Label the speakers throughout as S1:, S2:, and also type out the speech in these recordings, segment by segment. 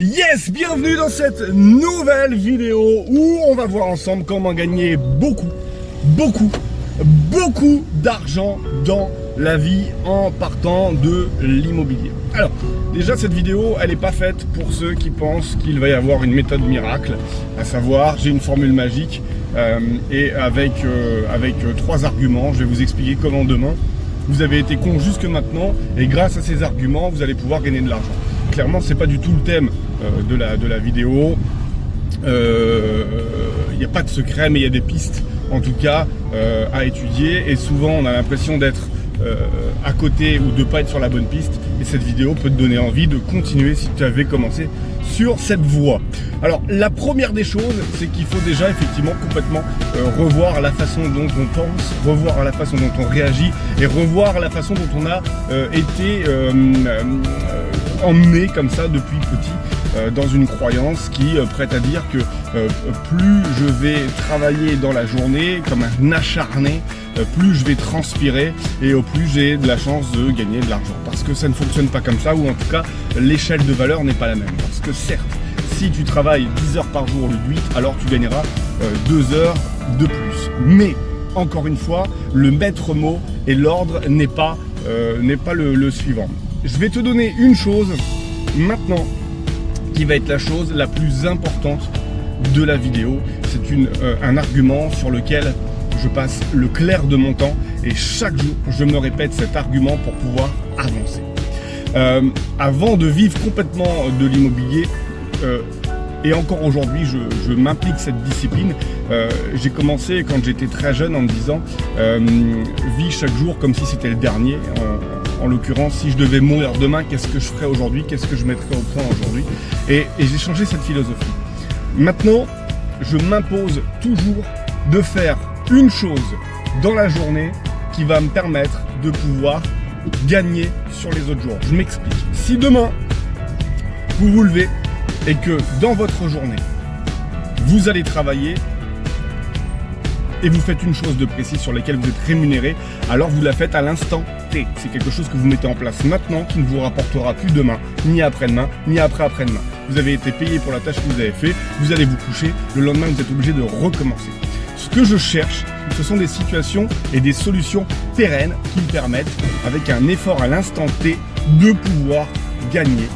S1: Yes, bienvenue dans cette nouvelle vidéo où on va voir ensemble comment gagner beaucoup d'argent dans la vie en partant de l'immobilier. Alors, déjà cette vidéo, elle n'est pas faite pour ceux qui pensent qu'il va y avoir une méthode miracle, à savoir j'ai une formule magique et avec 3 arguments, je vais vous expliquer comment demain vous avez été con jusque maintenant et grâce à ces arguments, vous allez pouvoir gagner de l'argent. Clairement, c'est pas du tout le thème de la vidéo. Il n'y a pas de secret, mais il y a des pistes, en tout cas, à étudier. Et souvent, on a l'impression d'être à côté ou de ne pas être sur la bonne piste. Et cette vidéo peut te donner envie de continuer si tu avais commencé sur cette voie. Alors, la première des choses, c'est qu'il faut déjà effectivement complètement revoir la façon dont on pense, revoir la façon dont on réagit et revoir la façon dont on a été emmené comme ça depuis petit dans une croyance qui prête à dire que plus je vais travailler dans la journée comme un acharné, plus je vais transpirer et au plus j'ai de la chance de gagner de l'argent. Parce que ça ne fonctionne pas comme ça, ou en tout cas l'échelle de valeur n'est pas la même. Parce que certes, si tu travailles 10 heures par jour au lieu de 8, alors tu gagneras 2 heures de plus. Mais encore une fois, le maître mot et l'ordre n'est pas le suivant. Je vais te donner une chose maintenant qui va être la chose la plus importante de la vidéo. C'est un argument sur lequel je passe le clair de mon temps et chaque jour je me répète cet argument pour pouvoir avancer. Avant de vivre complètement de l'immobilier, et encore aujourd'hui je m'implique cette discipline, j'ai commencé quand j'étais très jeune en me disant vis chaque jour comme si c'était le dernier. En l'occurrence, si je devais mourir demain, qu'est-ce que je ferais aujourd'hui? Qu'est-ce que je mettrais au point aujourd'hui? Et j'ai changé cette philosophie. Maintenant, je m'impose toujours de faire une chose dans la journée qui va me permettre de pouvoir gagner sur les autres jours. Je m'explique. Si demain, vous vous levez et que dans votre journée, vous allez travailler et vous faites une chose de précis sur laquelle vous êtes rémunéré, alors vous la faites à l'instant T. C'est quelque chose que vous mettez en place maintenant qui ne vous rapportera plus demain, ni après-demain, ni après-après-demain. Vous avez été payé pour la tâche que vous avez fait, vous allez vous coucher, le lendemain vous êtes obligé de recommencer. Ce que je cherche, ce sont des situations et des solutions pérennes qui me permettent, avec un effort à l'instant T, de pouvoir gagner,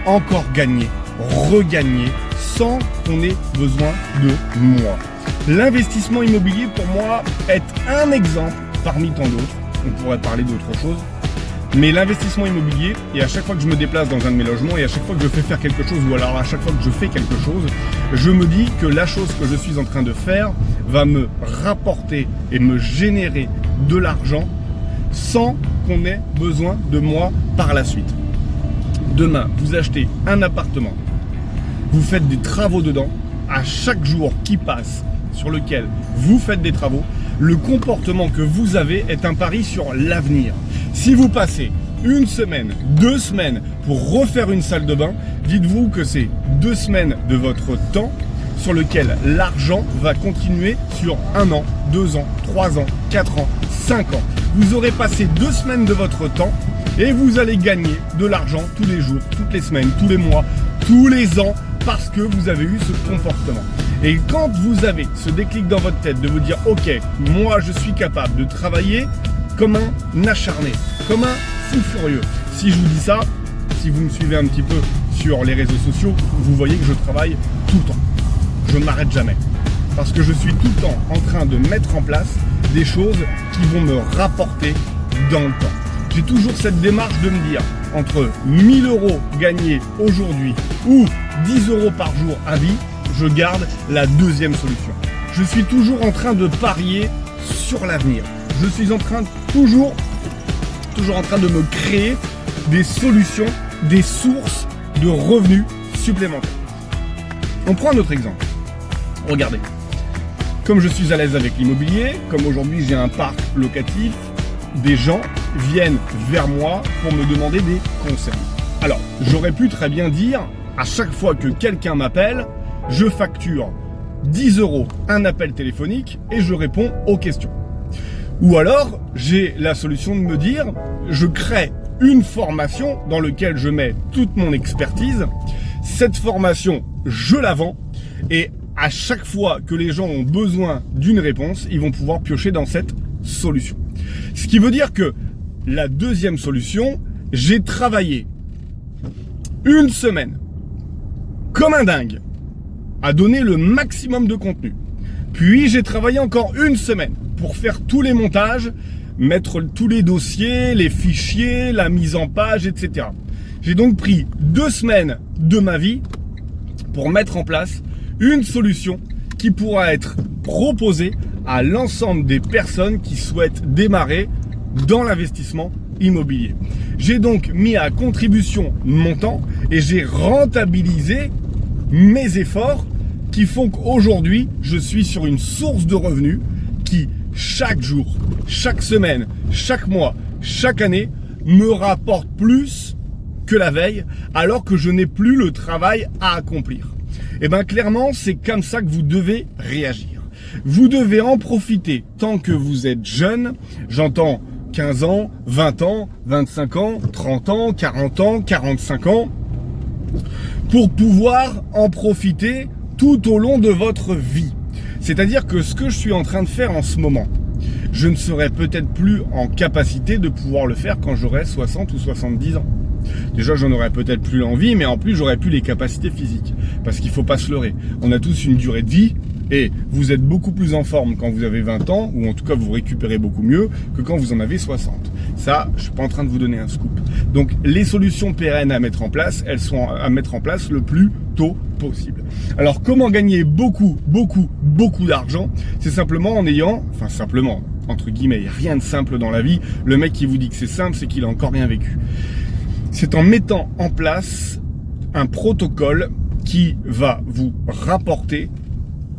S1: encore gagner, regagner, sans qu'on ait besoin de moi. L'investissement immobilier, pour moi, est un exemple parmi tant d'autres. On pourrait parler d'autre chose. Mais l'investissement immobilier, et à chaque fois que je me déplace dans un de mes logements, et à chaque fois que je fais faire quelque chose, ou alors à chaque fois que je fais quelque chose, je me dis que la chose que je suis en train de faire va me rapporter et me générer de l'argent sans qu'on ait besoin de moi par la suite. Demain, vous achetez un appartement, vous faites des travaux dedans, à chaque jour qui passe sur lequel vous faites des travaux, le comportement que vous avez est un pari sur l'avenir. Si vous passez une semaine, 2 semaines pour refaire une salle de bain, dites-vous que c'est 2 semaines de votre temps sur lequel l'argent va continuer sur 1 an, 2 ans, 3 ans, 4 ans, 5 ans. Vous aurez passé 2 semaines de votre temps et vous allez gagner de l'argent tous les jours, toutes les semaines, tous les mois, tous les ans, parce que vous avez eu ce comportement. Et quand vous avez ce déclic dans votre tête de vous dire ok, moi je suis capable de travailler comme un acharné, comme un fou furieux. Si je vous dis ça, si vous me suivez un petit peu sur les réseaux sociaux, vous voyez que je travaille tout le temps. Je ne m'arrête jamais. Parce que je suis tout le temps en train de mettre en place des choses qui vont me rapporter dans le temps. J'ai toujours cette démarche de me dire entre 1 000 € gagnés aujourd'hui ou 10 € par jour à vie, je garde la deuxième solution. Je suis toujours en train de parier sur l'avenir. Je suis toujours en train de me créer des solutions, des sources de revenus supplémentaires. On prend un autre exemple. Regardez. Comme je suis à l'aise avec l'immobilier, comme aujourd'hui j'ai un parc locatif, des gens viennent vers moi pour me demander des conseils. Alors, j'aurais pu très bien dire, à chaque fois que quelqu'un m'appelle, je facture 10 € un appel téléphonique et je réponds aux questions. Ou alors, j'ai la solution de me dire, je crée une formation dans laquelle je mets toute mon expertise. Cette formation, je la vends et à chaque fois que les gens ont besoin d'une réponse, ils vont pouvoir piocher dans cette solution. Ce qui veut dire que la deuxième solution, j'ai travaillé une semaine comme un dingue à donner le maximum de contenu. Puis j'ai travaillé encore une semaine pour faire tous les montages, mettre tous les dossiers, les fichiers, la mise en page, etc. J'ai donc pris 2 semaines de ma vie pour mettre en place une solution qui pourra être proposée à l'ensemble des personnes qui souhaitent démarrer dans l'investissement immobilier. J'ai donc mis à contribution mon temps et j'ai rentabilisé mes efforts qui font qu'aujourd'hui, je suis sur une source de revenus qui, chaque jour, chaque semaine, chaque mois, chaque année, me rapporte plus que la veille, alors que je n'ai plus le travail à accomplir. Et bien clairement, c'est comme ça que vous devez réagir. Vous devez en profiter tant que vous êtes jeune, j'entends 15 ans, 20 ans, 25 ans, 30 ans, 40 ans, 45 ans, pour pouvoir en profiter tout au long de votre vie. C'est-à-dire que ce que je suis en train de faire en ce moment, je ne serai peut-être plus en capacité de pouvoir le faire quand j'aurai 60 ou 70 ans. Déjà, j'en aurais peut-être plus l'envie, mais en plus, j'aurais plus les capacités physiques. Parce qu'il faut pas se leurrer. On a tous une durée de vie et vous êtes beaucoup plus en forme quand vous avez 20 ans, ou en tout cas, vous récupérez beaucoup mieux que quand vous en avez 60. Ça, je suis pas en train de vous donner un scoop. Donc, les solutions pérennes à mettre en place, elles sont à mettre en place le plus tôt possible. Alors, comment gagner beaucoup d'argent? C'est simplement en ayant, enfin simplement, entre guillemets, il n'y a rien de simple dans la vie. Le mec qui vous dit que c'est simple, c'est qu'il a encore rien vécu. C'est en mettant en place un protocole qui va vous rapporter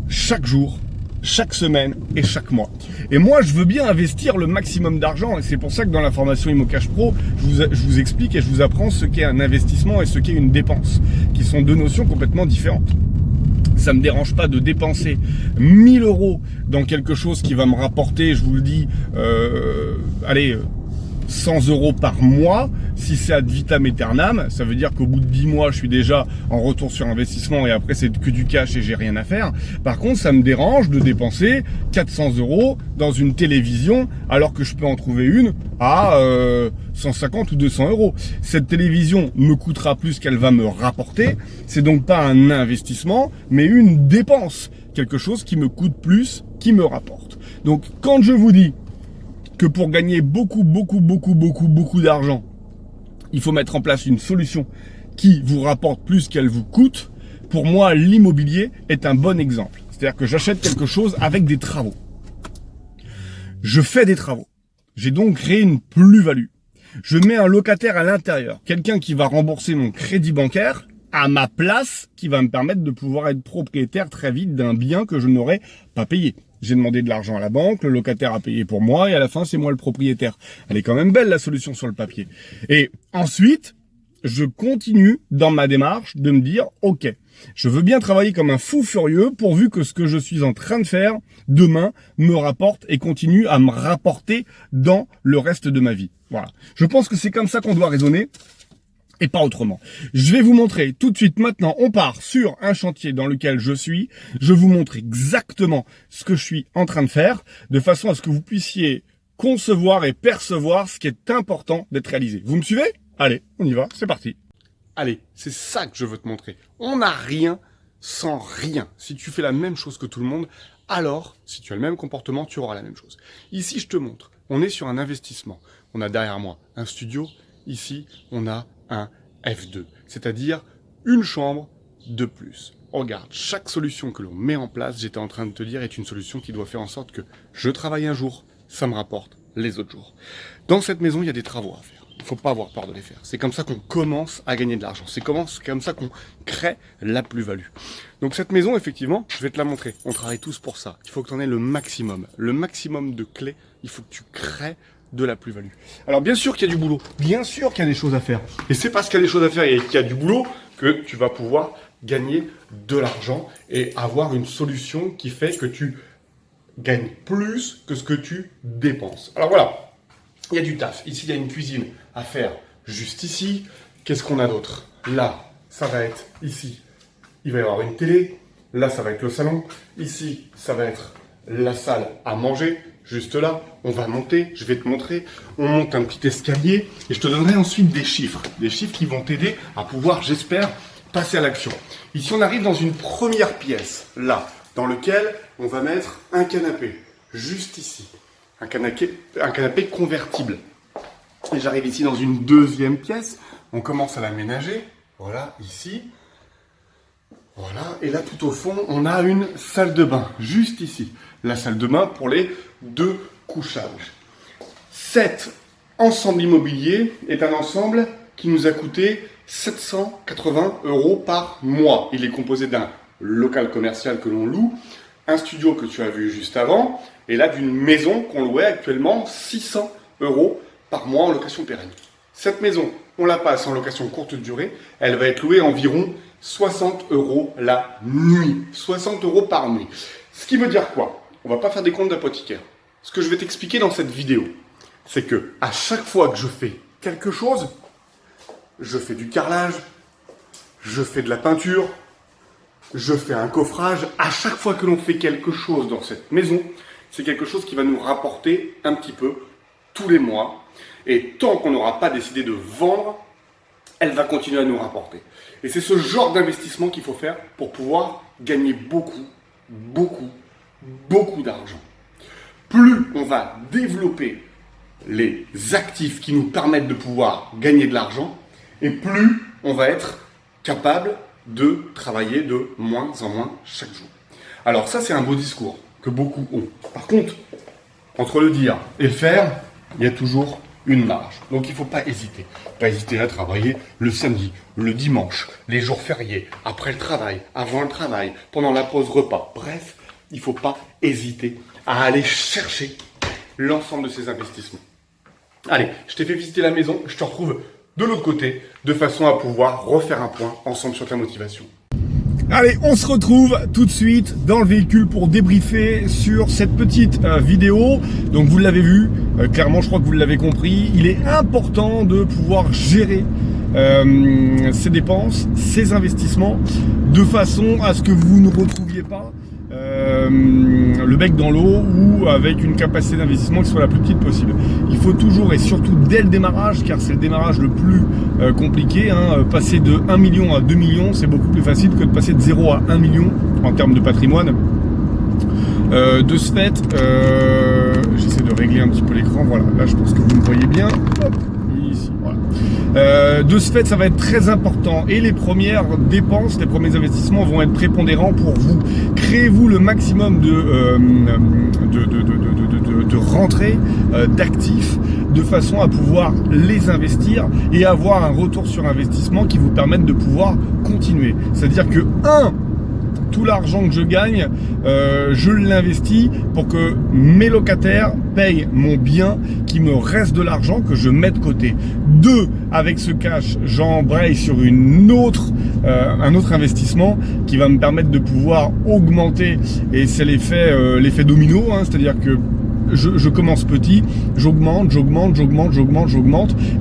S1: chaque jour, chaque semaine et chaque mois. Et moi, je veux bien investir le maximum d'argent et c'est pour ça que dans la formation ImoCash Pro, je vous explique et je vous apprends ce qu'est un investissement et ce qu'est une dépense, qui sont deux notions complètement différentes. Ça me dérange pas de dépenser 1000 € dans quelque chose qui va me rapporter, je vous le dis, 100 € par mois. Si c'est ad vitam aeternam, ça veut dire qu'au bout de 10 mois, je suis déjà en retour sur investissement et après c'est que du cash et j'ai rien à faire. Par contre, ça me dérange de dépenser 400 € dans une télévision alors que je peux en trouver une à 150 ou 200 €. Cette télévision me coûtera plus qu'elle va me rapporter. C'est donc pas un investissement, mais une dépense. Quelque chose qui me coûte plus, qui me rapporte. Donc, quand je vous dis que pour gagner beaucoup d'argent, il faut mettre en place une solution qui vous rapporte plus qu'elle vous coûte. Pour moi, l'immobilier est un bon exemple. C'est-à-dire que j'achète quelque chose avec des travaux. Je fais des travaux. J'ai donc créé une plus-value. Je mets un locataire à l'intérieur, quelqu'un qui va rembourser mon crédit bancaire à ma place, qui va me permettre de pouvoir être propriétaire très vite d'un bien que je n'aurais pas payé. J'ai demandé de l'argent à la banque, le locataire a payé pour moi et à la fin, c'est moi le propriétaire. Elle est quand même belle, la solution sur le papier. Et ensuite, je continue dans ma démarche de me dire, ok, je veux bien travailler comme un fou furieux pourvu que ce que je suis en train de faire demain me rapporte et continue à me rapporter dans le reste de ma vie. Voilà. Je pense que c'est comme ça qu'on doit raisonner. Et pas autrement. Je vais vous montrer tout de suite maintenant, on part sur un chantier dans lequel je suis. Je vous montre exactement ce que je suis en train de faire, de façon à ce que vous puissiez concevoir et percevoir ce qui est important d'être réalisé. Vous me suivez? Allez, on y va, c'est parti. Allez, c'est ça que je veux te montrer. On n'a rien sans rien. Si tu fais la même chose que tout le monde, alors, si tu as le même comportement, tu auras la même chose. Ici, je te montre, on est sur un investissement. On a derrière moi un studio. Ici, on a un F2, c'est-à-dire une chambre de plus. Regarde, chaque solution que l'on met en place, j'étais en train de te dire, est une solution qui doit faire en sorte que je travaille un jour, ça me rapporte les autres jours. Dans cette maison, il y a des travaux à faire. Il ne faut pas avoir peur de les faire. C'est comme ça qu'on commence à gagner de l'argent. C'est comme ça qu'on crée la plus-value. Donc cette maison, effectivement, je vais te la montrer. On travaille tous pour ça. Il faut que tu en aies le maximum. Le maximum de clés, il faut que tu crées de la plus-value. Alors bien sûr qu'il y a du boulot, bien sûr qu'il y a des choses à faire. Et c'est parce qu'il y a des choses à faire et qu'il y a du boulot que tu vas pouvoir gagner de l'argent et avoir une solution qui fait que tu gagnes plus que ce que tu dépenses. Alors voilà, il y a du taf. Ici, il y a une cuisine à faire juste ici. Qu'est-ce qu'on a d'autre? Là, ça va être ici. Il va y avoir une télé. Là, ça va être le salon. Ici, ça va être la salle à manger. Juste là, on va monter. Je vais te montrer. On monte un petit escalier et je te donnerai ensuite des chiffres. Des chiffres qui vont t'aider à pouvoir, j'espère, passer à l'action. Ici, on arrive dans une première pièce, là, dans lequel on va mettre un canapé. Juste ici. Un canapé convertible. Et j'arrive ici dans une deuxième pièce. On commence à l'aménager. Voilà, ici. Voilà, et là tout au fond, on a une salle de bain, juste ici. La salle de bain pour les 2 couchages. Cet ensemble immobilier est un ensemble qui nous a coûté 780 € par mois. Il est composé d'un local commercial que l'on loue, un studio que tu as vu juste avant, et là d'une maison qu'on louait actuellement 600 € par mois en location pérenne. Cette maison, on la passe en location courte durée, elle va être louée environ 60 € la nuit. 60 € par nuit. Ce qui veut dire quoi? On va pas faire des comptes d'apothicaire. Ce que je vais t'expliquer dans cette vidéo, c'est que à chaque fois que je fais quelque chose, je fais du carrelage, je fais de la peinture, je fais un coffrage. À chaque fois que l'on fait quelque chose dans cette maison, c'est quelque chose qui va nous rapporter un petit peu tous les mois. Et tant qu'on n'aura pas décidé de vendre, elle va continuer à nous rapporter. Et c'est ce genre d'investissement qu'il faut faire pour pouvoir gagner beaucoup d'argent. Plus on va développer les actifs qui nous permettent de pouvoir gagner de l'argent, et plus on va être capable de travailler de moins en moins chaque jour. Alors ça, c'est un beau discours que beaucoup ont. Par contre, entre le dire et le faire, il y a toujours une marge. Donc il ne faut pas hésiter. Pas hésiter à travailler le samedi, le dimanche, les jours fériés, après le travail, avant le travail, pendant la pause repas. Bref, il ne faut pas hésiter à aller chercher l'ensemble de ces investissements. Allez, je t'ai fait visiter la maison, je te retrouve de l'autre côté, de façon à pouvoir refaire un point ensemble sur ta motivation. Allez, on se retrouve tout de suite dans le véhicule pour débriefer sur cette petite vidéo. Donc vous l'avez vu, clairement je crois que vous l'avez compris, il est important de pouvoir gérer ses dépenses, ses investissements, de façon à ce que vous ne retrouviez pas le bec dans l'eau ou avec une capacité d'investissement qui soit la plus petite possible. Il faut toujours, et surtout dès le démarrage, car c'est le démarrage le plus compliqué, passer de 1 million à 2 millions, c'est beaucoup plus facile que de passer de 0 à 1 million en termes de patrimoine. De ce fait, j'essaie de régler un petit peu l'écran, voilà, là je pense que vous me voyez bien. Hop. Ici, voilà. De ce fait, ça va être très important et les premières dépenses, les premiers investissements vont être prépondérants pour vous. Créez-vous le maximum de rentrées d'actifs de façon à pouvoir les investir et avoir un retour sur investissement qui vous permette de pouvoir continuer. C'est-à-dire que tout l'argent que je gagne, je l'investis pour que mes locataires payent mon bien, qu'il me reste de l'argent que je mets de côté. 2, avec ce cash, j'embraye sur un autre investissement qui va me permettre de pouvoir augmenter, et c'est l'effet domino, c'est-à-dire que je commence petit, j'augmente,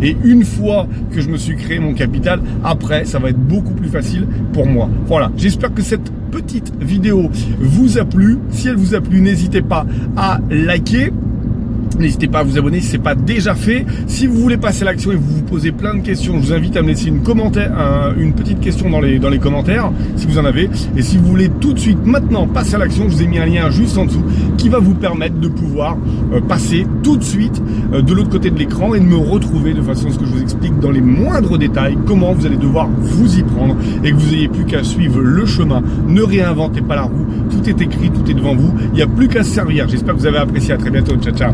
S1: et une fois que je me suis créé mon capital, après, ça va être beaucoup plus facile pour moi. Voilà, j'espère que cette petite vidéo vous a plu. Si elle vous a plu, n'hésitez pas à liker. N'hésitez pas à vous abonner si ce n'est pas déjà fait. Si vous voulez passer à l'action et vous vous posez plein de questions, je vous invite à me laisser une petite question dans les commentaires, si vous en avez. Et si vous voulez tout de suite, maintenant, passer à l'action, je vous ai mis un lien juste en dessous qui va vous permettre de pouvoir passer tout de suite de l'autre côté de l'écran et de me retrouver de façon à ce que je vous explique dans les moindres détails comment vous allez devoir vous y prendre et que vous n'ayez plus qu'à suivre le chemin. Ne réinventez pas la roue, tout est écrit, tout est devant vous. Il n'y a plus qu'à se servir. J'espère que vous avez apprécié. À très bientôt. Ciao, ciao.